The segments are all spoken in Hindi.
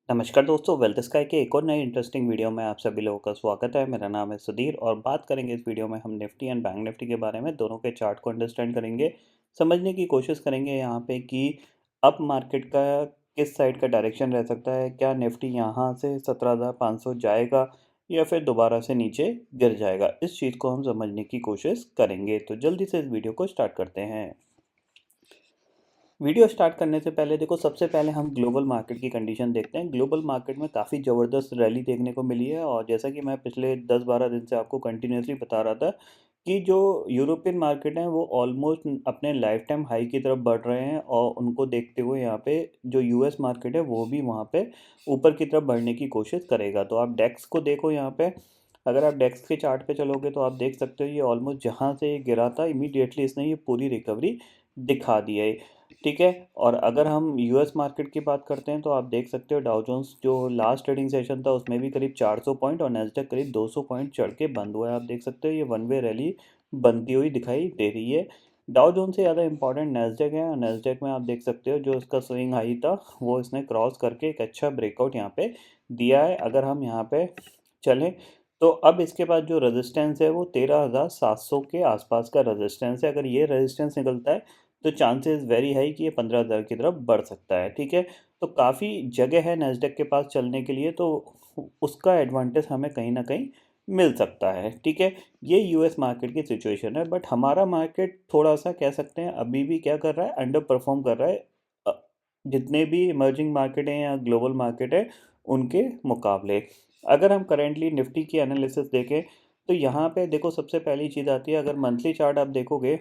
नमस्कार दोस्तों, वेल्थ स्काई के एक और नई इंटरेस्टिंग वीडियो में आप सभी लोगों का स्वागत है। मेरा नाम है सुधीर और बात करेंगे इस वीडियो में हम निफ्टी एंड बैंक निफ्टी के बारे में। दोनों के चार्ट को अंडरस्टैंड करेंगे, समझने की कोशिश करेंगे यहाँ पे कि अप मार्केट का किस साइड का डायरेक्शन रह सकता है। क्या निफ्टी यहाँ से 17,500 जाएगा या फिर दोबारा से नीचे गिर जाएगा, इस चीज़ को हम समझने की कोशिश करेंगे। तो जल्दी से इस वीडियो को स्टार्ट करते हैं। वीडियो स्टार्ट करने से पहले देखो, सबसे पहले हम ग्लोबल मार्केट की कंडीशन देखते हैं। ग्लोबल मार्केट में काफ़ी ज़बरदस्त रैली देखने को मिली है और जैसा कि मैं पिछले 10-12 दिन से आपको कंटिन्यूसली बता रहा था कि जो यूरोपियन मार्केट हैं वो ऑलमोस्ट अपने लाइफ टाइम हाई की तरफ बढ़ रहे हैं और उनको देखते हुए यहाँ पे जो यूएस मार्केट है वो भी वहाँ पे ऊपर की तरफ बढ़ने की कोशिश करेगा। तो आप डेक्स को देखो यहाँ पे, अगर आप डेक्स के चार्ट पे चलोगे तो आप देख सकते हो ये ऑलमोस्ट जहाँ से ये गिरा था इमीडिएटली इसने ये पूरी रिकवरी दिखा दी है। ठीक है। और अगर हम यूएस मार्केट की बात करते हैं तो आप देख सकते हो डाउ जोन्स जो लास्ट ट्रेडिंग सेशन था उसमें भी करीब 400 पॉइंट और नैस्डैक करीब 200 पॉइंट चढ़ के बंद हुआ है। आप देख सकते हो ये वन वे रैली बनती हुई दिखाई दे रही है। डाउ जोन्स से ज़्यादा इंपॉर्टेंट नैस्डैक है और नैस्डैक में आप देख सकते हो जो इसका स्विंग हाई था वो इसने क्रॉस करके एक अच्छा ब्रेकआउट यहाँ पे दिया है। अगर हम यहाँ पे चलें तो अब इसके बाद जो रेजिस्टेंस है वो 13,700 के आसपास का रेजिस्टेंस है। अगर ये रेजिस्टेंस निकलता है तो चांसेस वेरी हाई कि ये 15,000 की तरफ बढ़ सकता है। ठीक है। तो काफ़ी जगह है नैस्डैक के पास चलने के लिए, तो उसका एडवांटेज हमें कहीं ना कहीं मिल सकता है। ठीक है। ये यूएस मार्केट की सिचुएशन है, बट हमारा मार्केट थोड़ा सा कह सकते हैं अभी भी क्या कर रहा है, अंडर परफॉर्म कर रहा है अ, जितने भी इमर्जिंग मार्केट हैं या ग्लोबल मार्केट है उनके मुकाबले। अगर हम करेंटली निफ्टी की एनालिसिस देखें तो यहाँ पे देखो, सबसे पहली चीज़ आती है, अगर मंथली चार्ट आप देखोगे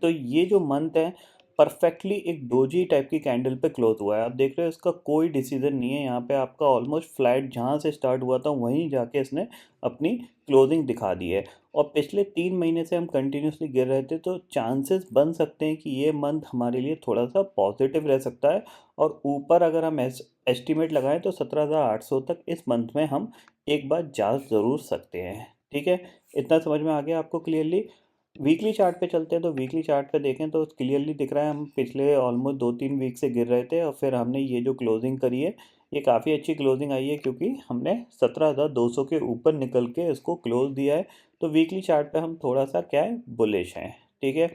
तो ये जो मंथ है परफेक्टली एक डोजी टाइप की कैंडल पे क्लोज हुआ है। आप देख रहे हो इसका कोई डिसीजन नहीं है यहाँ पे, आपका ऑलमोस्ट फ्लैट जहाँ से स्टार्ट हुआ था वहीं जाके इसने अपनी क्लोजिंग दिखा दी है। और पिछले 3 महीने से हम कंटिन्यूसली गिर रहे थे, तो चांसेस बन सकते हैं कि ये मंथ हमारे लिए थोड़ा सा पॉजिटिव रह सकता है। और ऊपर अगर हम एस्टिमेट लगाएं तो 17,800 तक इस मंथ में हम एक बार जा ज़रूर सकते हैं। ठीक है। इतना समझ में आ गया आपको क्लियरली। वीकली चार्ट पे चलते हैं तो वीकली चार्ट पे देखें तो क्लियरली दिख रहा है हम पिछले ऑलमोस्ट 2-3 वीक से गिर रहे थे और फिर हमने ये जो क्लोजिंग करी है ये काफ़ी अच्छी क्लोजिंग आई है, क्योंकि हमने 17,200 के ऊपर निकल के इसको क्लोज दिया है। तो वीकली चार्ट पे हम थोड़ा सा क्या है, बुलिश हैं। ठीक है।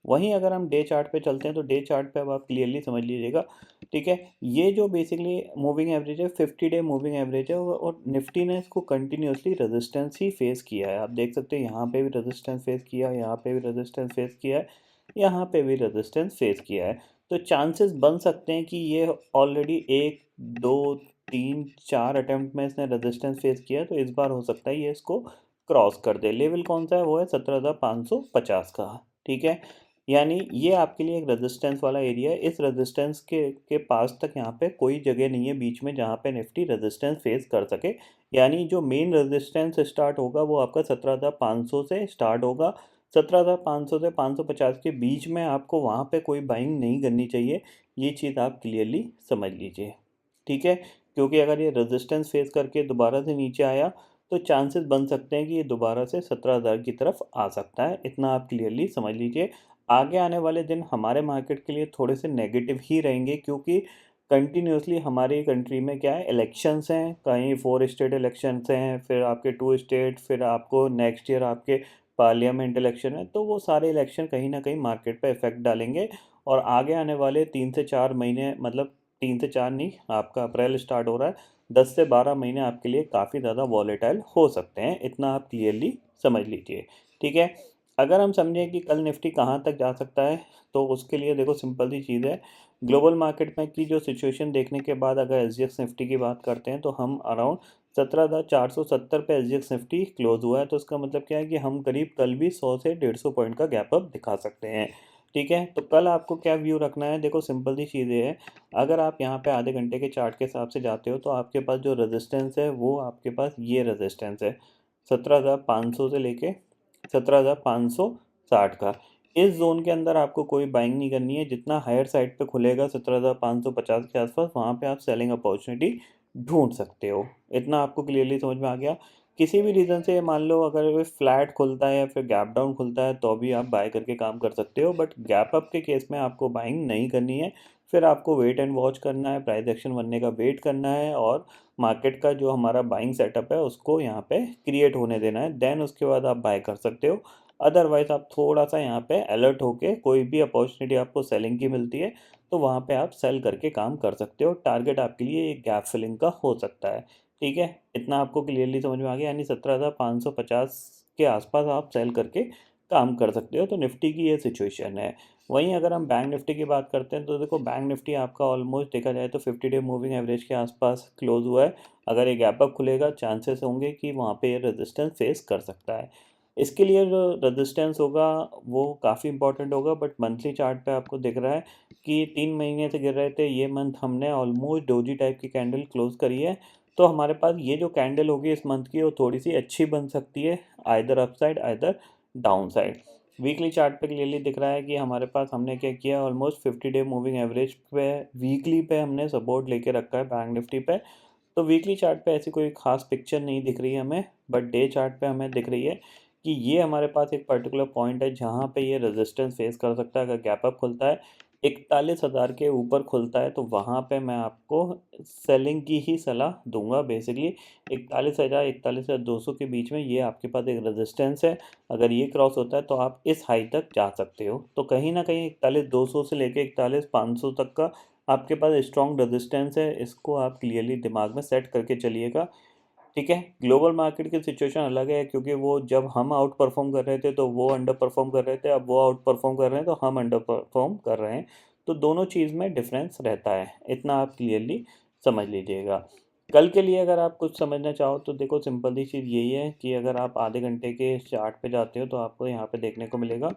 वहीं अगर हम डे चार्ट पे चलते हैं तो डे चार्ट पे अब आप क्लियरली समझ लीजिएगा। ठीक है। ये जो बेसिकली मूविंग एवरेज है 50 डे मूविंग एवरेज है और निफ्टी ने इसको कंटिन्यूसली रेजिस्टेंस ही फेस किया है। आप देख सकते हैं यहाँ पे भी रेजिस्टेंस फेस किया है, यहाँ पे भी रेजिस्टेंस फेस किया है, यहाँ पे भी रेजिस्टेंस फेस किया है। तो चांसेस बन सकते हैं कि ये ऑलरेडी 1, 2, 3, 4 अटेम्प्ट में इसने रेजिस्टेंस फेस किया है, तो इस बार हो सकता है ये इसको क्रॉस कर दे। लेवल कौन सा है, वो है 17,550 का। ठीक है। यानी ये आपके लिए एक रेजिस्टेंस वाला एरिया है। इस रेजिस्टेंस के पास तक यहाँ पे कोई जगह नहीं है बीच में जहाँ पे निफ्टी रेजिस्टेंस फेस कर सके। यानी जो मेन रेजिस्टेंस स्टार्ट होगा वो आपका 17,500 से स्टार्ट होगा। 17,500 से 550 के बीच में आपको वहाँ पे कोई बाइंग नहीं करनी चाहिए। ये चीज़ आप क्लियरली समझ लीजिए। ठीक है। क्योंकि अगर ये रेजिस्टेंस फेस करके दोबारा से नीचे आया तो चांसेस बन सकते हैं कि ये दोबारा से 17,000 की तरफ आ सकता है। इतना आप क्लियरली समझ लीजिए। आगे आने वाले दिन हमारे मार्केट के लिए थोड़े से नेगेटिव ही रहेंगे, क्योंकि कंटिन्यूसली हमारी कंट्री में क्या है, इलेक्शंस हैं। कहीं 4 स्टेट इलेक्शंस हैं, फिर आपके 2 स्टेट, फिर आपको नेक्स्ट ईयर आपके पार्लियामेंट इलेक्शन है। तो वो सारे इलेक्शन कहीं ना कहीं मार्केट पे इफेक्ट डालेंगे। और आगे आने वाले 3 से 4 महीने, मतलब 3 से 4 नहीं, आपका अप्रैल स्टार्ट हो रहा है, 10 से 12 महीने आपके लिए काफ़ी ज़्यादा वॉलेटाइल हो सकते हैं। इतना आप क्लियरली समझ लीजिए। ठीक है। अगर हम समझें कि कल निफ्टी कहाँ तक जा सकता है तो उसके लिए देखो सिंपल सी चीज़ है। ग्लोबल मार्केट में की जो सिचुएशन देखने के बाद अगर एसजीएक्स निफ्टी की बात करते हैं तो हम अराउंड 17,470 पे एसजीएक्स निफ्टी क्लोज हुआ है। तो इसका मतलब क्या है कि हम करीब कल भी 100 से 150 पॉइंट का गैप अप दिखा सकते हैं। ठीक है। तो कल आपको क्या व्यू रखना है, देखो सिंपल सी चीज़ें है। अगर आप यहाँ पे आधे घंटे के चार्ट के हिसाब से जाते हो तो आपके पास जो रेजिस्टेंस है वो आपके पास ये रेजिस्टेंस है 17,500 से लेके 17,560 का। इस जोन के अंदर आपको कोई बाइंग नहीं करनी है। जितना हायर साइड पे खुलेगा 17,550 के आसपास, वहाँ पे आप सेलिंग अपॉर्चुनिटी ढूंढ सकते हो। इतना आपको क्लियरली समझ में आ गया। किसी भी रीज़न से मान लो अगर वो फ्लैट खुलता है या फिर गैप डाउन खुलता है तो भी आप बाय करके काम कर सकते हो, बट गैप अप के केस में आपको बाइंग नहीं करनी है। फिर आपको वेट एंड वॉच करना है, प्राइस एक्शन बनने का वेट करना है और मार्केट का जो हमारा बाइंग सेटअप है उसको यहाँ पे क्रिएट होने देना है, देन उसके बाद आप बाय कर सकते हो। अदरवाइज़ आप थोड़ा सा यहाँ पे अलर्ट होके कोई भी अपॉर्चुनिटी आपको सेलिंग की मिलती है तो वहाँ पे आप सेल करके काम कर सकते हो। टारगेट आपके लिए एक गैप फिलिंग का हो सकता है। ठीक है, इतना आपको क्लियरली समझ में आ गया, यानी 17,550 के आसपास आप सेल करके काम कर सकते हो। तो निफ्टी की ये सिचुएशन है। वहीं अगर हम बैंक निफ्टी की बात करते हैं तो देखो बैंक निफ्टी आपका ऑलमोस्ट देखा जाए तो 50 डे मूविंग एवरेज के आसपास क्लोज हुआ है। अगर ये गैप अप खुलेगा चांसेस होंगे कि वहाँ पे ये रेजिस्टेंस फेस कर सकता है। इसके लिए जो रेजिस्टेंस होगा वो काफ़ी इंपॉर्टेंट होगा, बट मंथली चार्ट पे आपको दिख रहा है कि 3 महीने से गिर रहे थे, ये मंथ हमने ऑलमोस्ट डोजी टाइप की कैंडल क्लोज करी है। तो हमारे पास ये जो कैंडल होगी इस मंथ की वो थोड़ी सी अच्छी बन सकती है, either upside either down side. Weekly chart पे क्लियरली दिख रहा है कि हमारे पास हमने क्या किया, ऑलमोस्ट 50 डे मूविंग एवरेज पे वीकली पे हमने सपोर्ट लेके रखा है बैंक निफ्टी पे। तो वीकली चार्ट पे ऐसी कोई खास पिक्चर नहीं दिख रही है हमें, बट डे चार्ट पे हमें दिख रही है कि ये हमारे पास एक पर्टिकुलर पॉइंट है जहाँ पे ये रेजिस्टेंस फेस कर सकता है। अगर गैप अप खुलता है 41,000 के ऊपर खुलता है तो वहाँ पे मैं आपको सेलिंग की ही सलाह दूंगा। बेसिकली 41,000 41,200 के बीच में ये आपके पास एक रेजिस्टेंस है। अगर ये क्रॉस होता है तो आप इस हाई तक जा सकते हो। तो कहीं ना कहीं 41,200 से लेके 41,500 तक का आपके पास स्ट्रॉन्ग रेजिस्टेंस है, इसको आप क्लियरली दिमाग में सेट करके चलिएगा। ठीक है, ग्लोबल मार्केट की सिचुएशन अलग है क्योंकि वो जब हम आउट परफॉर्म कर रहे थे तो वो अंडर परफॉर्म कर रहे थे, अब वो आउट परफॉर्म कर रहे हैं तो हम अंडर परफॉर्म कर रहे हैं। तो दोनों चीज़ में डिफरेंस रहता है, इतना आप क्लियरली समझ लीजिएगा। कल के लिए अगर आप कुछ समझना चाहो तो देखो सिंपल सी चीज़ यही है कि अगर आप आधे घंटे के चार्ट पे जाते हो तो आपको यहाँ पे देखने को मिलेगा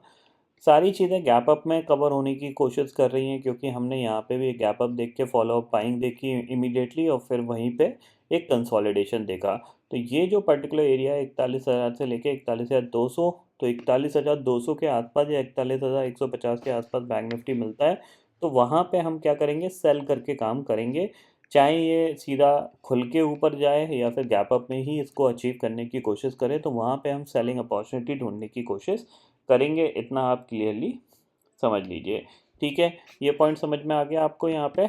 सारी चीज़ें गैप अप में कवर होने की कोशिश कर रही हैं, क्योंकि हमने यहाँ पे भी गैप अप देख के फॉलो अप बाइंग देखी इमीडिएटली और फिर वहीं पे एक कंसोलिडेशन देखा। तो ये जो पर्टिकुलर एरिया है 41,000 से लेके 41,200, तो 41,200 के आसपास या 41,150 के आसपास बैंक निफ्टी मिलता है। तो वहाँ पे हम क्या करेंगे, सेल करके काम करेंगे। चाहे ये सीधा खुल के ऊपर जाए या फिर गैप अप में ही इसको अचीव करने की कोशिश करें, तो वहाँ पे हम सेलिंग अपॉर्चुनिटी ढूंढने की कोशिश करेंगे। इतना आप क्लियरली समझ लीजिए। ठीक है, ये पॉइंट समझ में आ गया आपको यहाँ पे।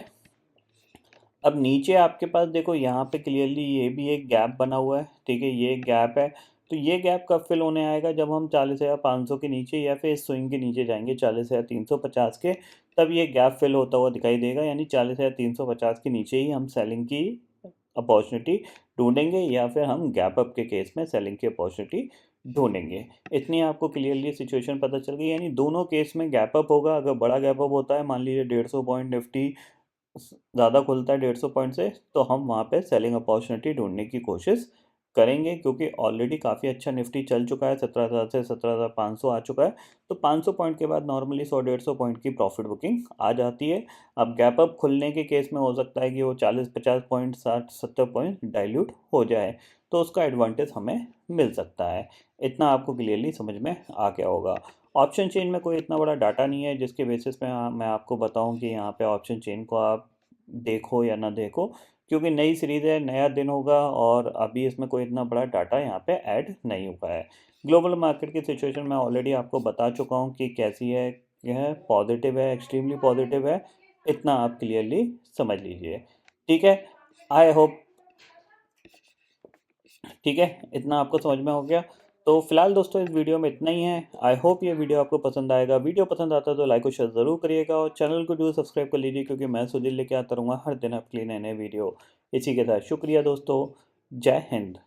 अब नीचे आपके पास देखो यहाँ पे क्लियरली ये भी एक गैप बना हुआ है। ठीक है, ये गैप है। तो ये गैप कब फिल होने आएगा, जब हम 40,500 के नीचे या फिर इस स्विंग के नीचे जाएंगे 40,350 के, तब ये गैप फिल होता हुआ दिखाई देगा। यानी 40,350 के नीचे ही हम सेलिंग की अपॉर्चुनिटी ढूंढेंगे या फिर हम गैप अप के केस में सेलिंग की अपॉर्चुनिटी ढूंढेंगे। इतनी आपको क्लियरली सिचुएशन पता चल गई। यानी दोनों केस में गैप अप होगा। अगर बड़ा गैप अप होता है, मान लीजिए 150 पॉइंट निफ्टी ज़्यादा खुलता है 150 पॉइंट से, तो हम वहाँ पे सेलिंग अपॉर्चुनिटी ढूंढने की कोशिश करेंगे, क्योंकि ऑलरेडी काफ़ी अच्छा निफ्टी चल चुका है, 17,000 से 17,500 आ चुका है। तो 500 पॉइंट के बाद नॉर्मली 100-150 पॉइंट की प्रॉफिट बुकिंग आ जाती है। अब गैप अप खुलने के केस में हो सकता है कि वो 40-50 पॉइंट 60-70 पॉइंट डाइल्यूट हो जाए, तो उसका एडवांटेज हमें मिल सकता है। इतना आपको क्लियरली समझ में आ गया होगा। ऑप्शन चेन में कोई इतना बड़ा डाटा नहीं है जिसके बेसिस पे मैं आपको बताऊं कि यहाँ पे ऑप्शन चेन को आप देखो या ना देखो, क्योंकि नई सीरीज़ है, नया दिन होगा और अभी इसमें कोई इतना बड़ा डाटा यहाँ पे ऐड नहीं हुआ है। ग्लोबल मार्केट की सिचुएशन मैं ऑलरेडी आपको बता चुका हूँ कि कैसी है। यह पॉजिटिव है, एक्सट्रीमली पॉजिटिव है। इतना आप क्लियरली समझ लीजिए। ठीक है, आई होप, ठीक है, इतना आपको समझ में हो गया। तो फिलहाल दोस्तों इस वीडियो में इतना ही है। आई होप ये वीडियो आपको पसंद आएगा। वीडियो पसंद आता है तो लाइक और शेयर ज़रूर करिएगा और चैनल को जरूर सब्सक्राइब कर लीजिए, क्योंकि मैं सुधीर लेके आता रहूँगा हर दिन आपके लिए नए नए वीडियो। इसी के साथ शुक्रिया दोस्तों, जय हिंद।